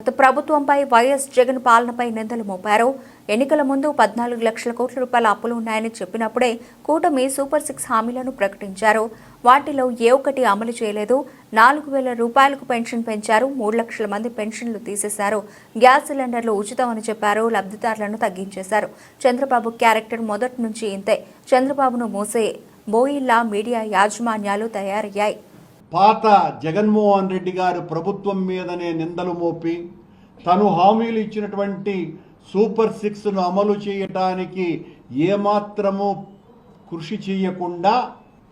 ప్రభుత్వంపై వైఎస్ జగన్ పాలనపై నిందలు మోపారు. ఎన్నికల ముందు 14 లక్షల కోట్ల రూపాయల అప్పులు ఉన్నాయని చెప్పినప్పుడే కూటమి సూపర్ 6 హామీలను ప్రకటించారు. వాటిలో ఏ ఒక్కటి అమలు చేయలేదు. 4,000 రూపాయలకు పెన్షన్ పెంచారు. 3 లక్షల మంది పెన్షన్లు తీసేశారు. గ్యాస్ సిలిండర్లు ఉచితమని చెప్పారు. లబ్ధిదారులను తగ్గించేశారు. చంద్రబాబు క్యారెక్టర్ మొదటి నుంచి ఇంతే. చంద్రబాబును మోసే బోయిల్లా మీడియా యాజమాన్యాలు తయారయ్యాయి. పాత జగన్మోహన్ రెడ్డి గారు ప్రభుత్వం మీదనే నిందలు మోపి తను హామీలు ఇచ్చినటువంటి సూపర్ 6ను అమలు చేయటానికి ఏమాత్రము కృషి చేయకుండా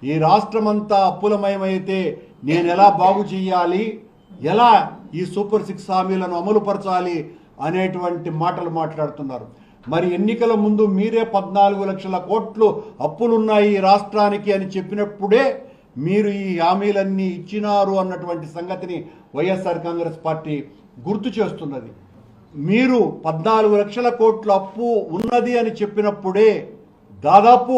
ఈ రాష్ట్రమంతా అప్పులమయమైతే నేను ఎలా బాగు చేయాలి, ఎలా ఈ సూపర్ 6 హామీలను అమలుపరచాలి అనేటువంటి మాటలు మాట్లాడుతున్నారు. మరి ఎన్నికల ముందు మీరే 14 లక్షల కోట్లు అప్పులున్నాయి ఈ రాష్ట్రానికి అని చెప్పినప్పుడే మీరు ఈ హామీలన్నీ ఇచ్చినారు అన్నటువంటి సంగతిని వైఎస్ఆర్ కాంగ్రెస్ పార్టీ గుర్తు చేస్తున్నది. మీరు 14 లక్షల కోట్ల అప్పు ఉన్నది అని చెప్పినప్పుడే దాదాపు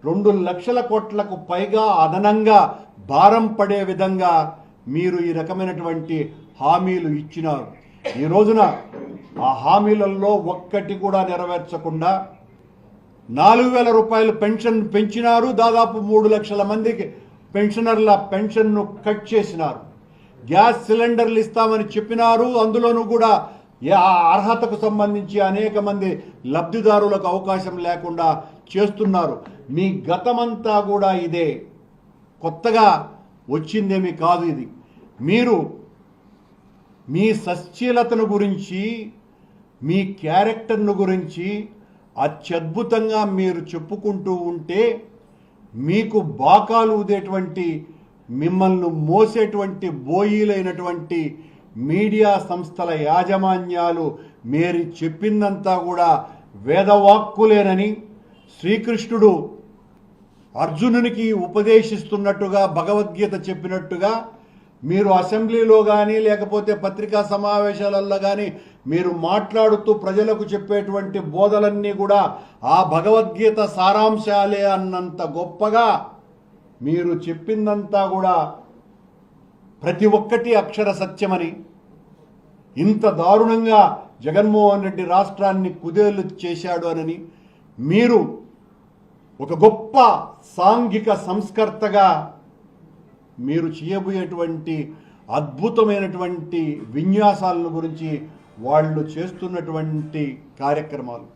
2 లక్షల కోట్లకు పైగా అదనంగా భారం పడే విధంగా మీరు ఈ రకమైనటువంటి హామీలు ఇచ్చినారు. ఈ రోజున ఆ హామీలలో ఒక్కటి కూడా నెరవేర్చకుండా 4,000 రూపాయలు పెన్షన్ పెంచినారు. దాదాపు 3 లక్షల మందికి పెన్షనర్ల పెన్షన్ను కట్ చేసినారు. గ్యాస్ సిలిండర్లు ఇస్తామని చెప్పినారు. అందులోనూ కూడా అర్హతకు సంబంధించి అనేక మంది లబ్ధిదారులకు అవకాశం లేకుండా చేస్తున్నారు. మీ గతమంతా కూడా ఇదే, కొత్తగా వచ్చిందేమీ కాదు. ఇది మీరు మీ సశ్చీలతను గురించి, మీ క్యారెక్టర్ను గురించి అత్యద్భుతంగా మీరు చెప్పుకుంటూ ఉంటే మీకు బాకాలు ఊదేటువంటి, మిమ్మల్ని మోసేటువంటి బోయీలైనటువంటి మీడియా సంస్థల యాజమాన్యాలు మీరు చెప్పిందంతా కూడా వేదవాక్కులేనని, శ్రీకృష్ణుడు అర్జునునికి ఉపదేశిస్తున్నట్టుగా, భగవద్గీత చెప్పినట్టుగా మీరు అసెంబ్లీలో కానీ లేకపోతే పత్రికా సమావేశాలలో కానీ మీరు మాట్లాడుతూ ప్రజలకు చెప్పేటువంటి బోధలన్నీ కూడా ఆ భగవద్గీత సారాంశాలే అన్నంత గొప్పగా మీరు చెప్పిందంతా కూడా ప్రతి ఒక్కటి అక్షర సత్యమని, ఇంత దారుణంగా జగన్మోహన్ రెడ్డి రాష్ట్రాన్ని కుదేలు చేశాడు అని, మీరు ఒక గొప్ప సాంఘిక సంస్కర్తగా మీరు చేయబోయేటువంటి అద్భుతమైనటువంటి విన్యాసాలను గురించి వాళ్ళు చేస్తున్నటువంటి కార్యక్రమాలు